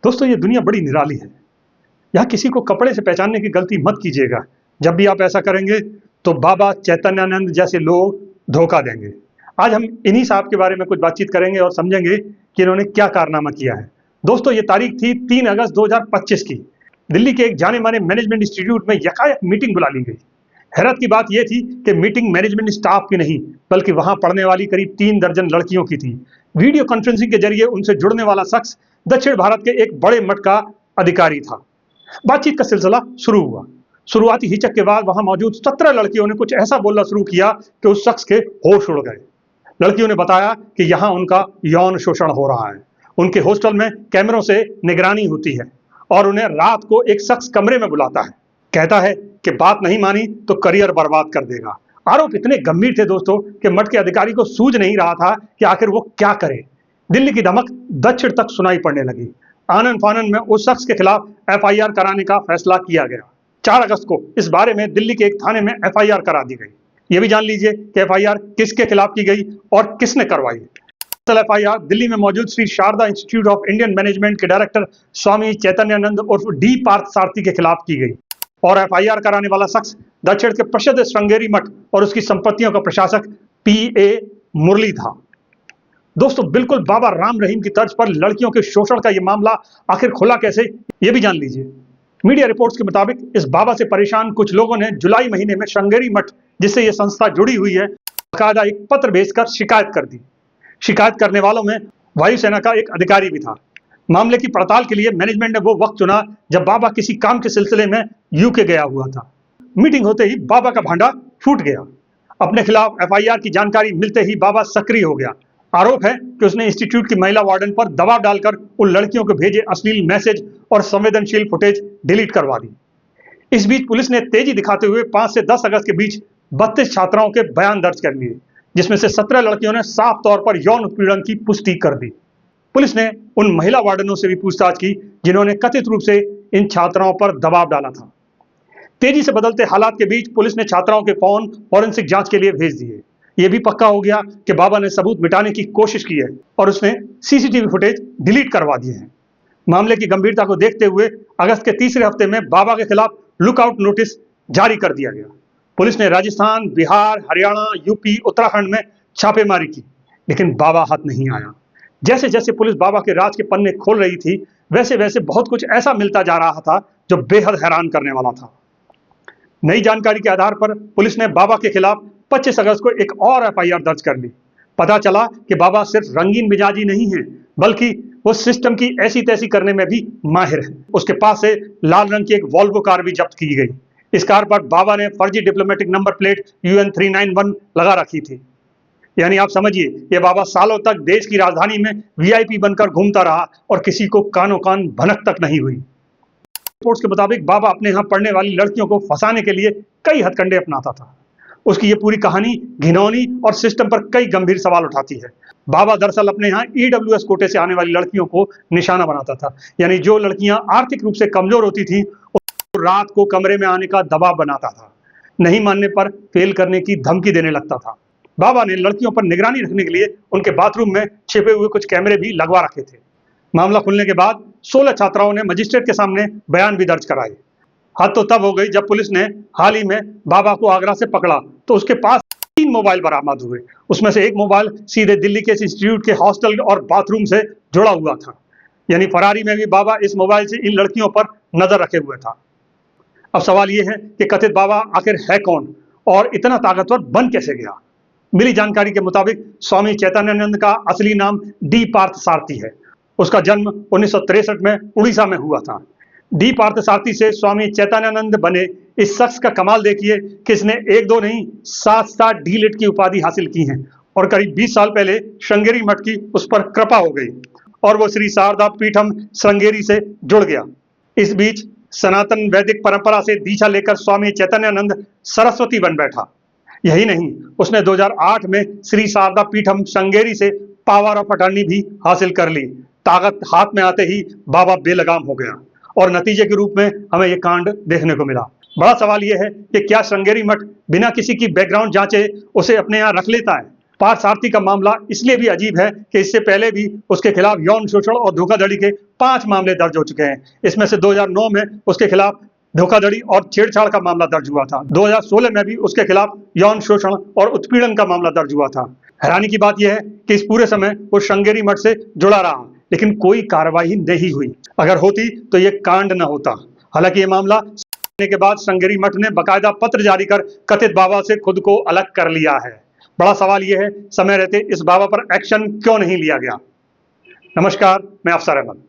दोस्तों ये दुनिया बड़ी निराली है। यहाँ किसी को कपड़े से पहचानने की गलती मत कीजिएगा। जब भी आप ऐसा करेंगे तो बाबा चैतन्यानंद जैसे लोग धोखा देंगे। आज हम इन्हीं साहब के बारे में कुछ बातचीत करेंगे और समझेंगे कि इन्होंने क्या कारनामा किया है। दोस्तों ये तारीख थी 3 अगस्त 2025 की। दिल्ली के एक जाने माने मैनेजमेंट इंस्टीट्यूट में यकायक मीटिंग बुला ली गई। हैरत की बात यह थी कि मीटिंग मैनेजमेंट स्टाफ की नहीं बल्कि वहां पढ़ने वाली करीब 3 दर्जन लड़कियों की थी। वीडियो कॉन्फ्रेंसिंग के जरिए उनसे जुड़ने वाला शख्स दक्षिण भारत के एक बड़े मठ का अधिकारी था। बातचीत का सिलसिला शुरू हुआ। शुरुआती हिचक के बाद वहां मौजूद 17 लड़कियों ने कुछ ऐसा बोलना शुरू किया कि उस शख्स के होश उड़ गए। लड़कियों ने बताया कि यहां उनका यौन शोषण हो रहा है। उनके हॉस्टल में कैमरों से निगरानी होती है और उन्हें रात को एक शख्स कमरे में बुलाता है। कहता है कि बात नहीं मानी तो करियर बर्बाद कर देगा। आरोप इतने गंभीर थे दोस्तों कि मठ के अधिकारी को सूझ नहीं रहा था कि आखिर वो क्या करे। दिल्ली की धमक दक्षिण तक सुनाई पड़ने लगी। आनन फानन में उस शख्स के खिलाफ एफआईआर कराने का फैसला किया गया। 4 अगस्त को इस बारे में दिल्ली के एक थाने में एफआईआर करा दी गई। ये भी जान लीजिए कि एफआईआर किसके खिलाफ की गई और किसने करवाई। एफआईआर दिल्ली में मौजूद Shri Sharda Institute of Indian Management के डायरेक्टर स्वामी चैतन्यानंद उर्फ डी पार्थ सारथी के खिलाफ की गई और एफआईआर कराने वाला शख्स दक्षिण के प्रसिद्ध श्रृंगेरी मठ और उसकी संपत्तियों का प्रशासक पीए मुरली था। दोस्तों बिल्कुल बाबा राम रहीम की तर्ज पर लड़कियों के शोषण का यह मामला आखिर खुला कैसे, ये भी जान लीजिए। मीडिया रिपोर्ट्स के मुताबिक इस बाबा से परेशान कुछ लोगों ने जुलाई महीने में श्रृंगेरी मठ जिससे यह संस्था जुड़ी हुई है बाकायदा एक पत्र भेजकर शिकायत कर दी। शिकायत करने वालों में वायुसेना का एक अधिकारी भी था। मामले की पड़ताल के लिए मैनेजमेंट ने वो वक्त चुना जब बाबा किसी काम के सिलसिले में यूके गया हुआ था। मीटिंग होते ही बाबा का भांडा फूट गया। अपने खिलाफ एफआईआर की जानकारी मिलते ही बाबा सक्रिय हो गया। आरोप है कि उसने इंस्टीट्यूट की महिला वार्डन पर दबाव डालकर उन लड़कियों को भेजे अश्लील मैसेज और संवेदनशील फुटेज डिलीट करवा दी। इस बीच पुलिस ने तेजी दिखाते हुए 5 से 10 अगस्त के बीच 32 छात्राओं के बयान दर्ज कर लिए, जिसमें से 17 लड़कियों ने साफ तौर पर यौन उत्पीड़न की पुष्टि कर दी। पुलिस ने उन महिला वार्डनों से भी पूछताछ की जिन्होंने कथित रूप से इन छात्राओं पर दबाव डाला था। तेजी से बदलते हालात के बीच पुलिस ने छात्राओं के फोन फॉरेंसिक जांच के लिए भेज दिए। यह भी पक्का हो गया कि बाबा ने सबूत मिटाने की कोशिश की है और उसने सीसीटीवी फुटेज डिलीट करवा दिए हैं। मामले की गंभीरता को देखते हुए अगस्त के तीसरे हफ्ते में बाबा के खिलाफ लुकआउट नोटिस जारी कर दिया गया। पुलिस ने राजस्थान, बिहार, हरियाणा, यूपी, उत्तराखंड में छापेमारी की, लेकिन बाबा हाथ नहीं आया। जैसे जैसे पुलिस बाबा के राज के पन्ने खोल रही थी वैसे वैसे बहुत कुछ ऐसा मिलता जा रहा था जो बेहद हैरान करने वाला था। नई जानकारी के आधार पर पुलिस ने बाबा के खिलाफ 25 अगस्त को एक और एफआईआर दर्ज कर ली। पता चला कि बाबा सिर्फ रंगीन मिजाजी नहीं है बल्कि वो सिस्टम की ऐसी तैसी करने में भी माहिर है। उसके पास से लाल रंग की एक वॉल्वो कार भी जब्त की गई। इस कार पर बाबा ने फर्जी डिप्लोमेटिक नंबर प्लेट UN 391 लगा रखी थी। यानी आप समझिए ये बाबा सालों तक देश की राजधानी में वीआईपी बनकर घूमता रहा और किसी को कानों कान भनक तक नहीं हुई। रिपोर्ट्स के मुताबिक बाबा अपने यहाँ पढ़ने वाली लड़कियों को फंसाने के लिए कई हथकंडे अपनाता था। उसकी ये पूरी कहानी घिनौनी और सिस्टम पर कई गंभीर सवाल उठाती है। बाबा दरअसल अपने यहाँ EWS कोटे से आने वाली लड़कियों को निशाना बनाता था। यानी जो लड़कियां आर्थिक रूप से कमजोर होती थी उनको रात को कमरे में आने का दबाव बनाता था। नहीं मानने पर फेल करने की धमकी देने लगता था। बाबा ने लड़कियों पर निगरानी रखने के लिए उनके बाथरूम में छिपे हुए कुछ कैमरे भी लगवा रखे थे। मामला खुलने के बाद 16 छात्राओं ने मजिस्ट्रेट के सामने बयान भी दर्ज कराए। हद तो तब हो गई जब पुलिस ने हाल ही में बाबा को आगरा से पकड़ा तो उसके पास 3 मोबाइल बरामद हुए। उसमें से एक मोबाइल सीधे दिल्ली के इंस्टीट्यूट के हॉस्टल और बाथरूम से जुड़ा हुआ था। यानी फरारी में भी बाबा इस मोबाइल से इन लड़कियों पर नजर रखे हुए था। अब सवाल यह है कि कथित बाबा आखिर है कौन और इतना ताकतवर बन कैसे गया। मिली जानकारी के मुताबिक स्वामी चैतन्यानंद का असली नाम डी पार्थ सारथी है। उसका जन्म 1963 में उड़ीसा में हुआ था। डी पार्थ सारथी से स्वामी चैतन्यानंद बने इस शख्स का कमाल देखिए कि इसने 1-2 नहीं 7 डी.लिट की उपाधि हासिल की है और करीब 20 साल पहले श्रृंगेरी मठ की उस पर कृपा हो गई और वो श्री शारदा पीठम श्रृंगेरी से जुड़ गया। इस बीच सनातन वैदिक परंपरा से दीक्षा लेकर स्वामी चैतन्यानंद सरस्वती बन बैठा। यही नहीं, उसने 2008 में श्री शारदा पीठम श्रृंगेरी से पावर ऑफ अटर्नी भी हासिल कर ली। ताकत हाथ में आते ही बाबा बेलगाम हो गया और नतीजे के रूप में हमें यह कांड देखने को मिला। बड़ा सवाल यह है कि क्या श्रृंगेरी मठ बिना किसी की बैकग्राउंड जांचे उसे अपने यहाँ रख लेता है? पार्थसारथी का मामला इसलिए भी अजीब है कि इससे पहले भी उसके खिलाफ यौन शोषण और धोखाधड़ी के 5 मामले दर्ज हो चुके हैं। इसमें से 2009 में उसके खिलाफ धोखाधड़ी और छेड़छाड़ का मामला दर्ज हुआ था। 2016 में भी उसके खिलाफ यौन शोषण और उत्पीड़न का मामला दर्ज हुआ था। हैरानी की बात यह है कि इस पूरे समय वो श्रृंगेरी मठ से जुड़ा रहा, लेकिन कोई कार्रवाई नहीं हुई। अगर होती तो ये कांड न होता। हालांकि ये मामला के बाद श्रृंगेरी मठ ने बाकायदा पत्र जारी कर कथित बाबा से खुद को अलग कर लिया है। बड़ा सवाल यह है, समय रहते इस बाबा पर एक्शन क्यों नहीं लिया गया। नमस्कार, मैं अफसर अहमद।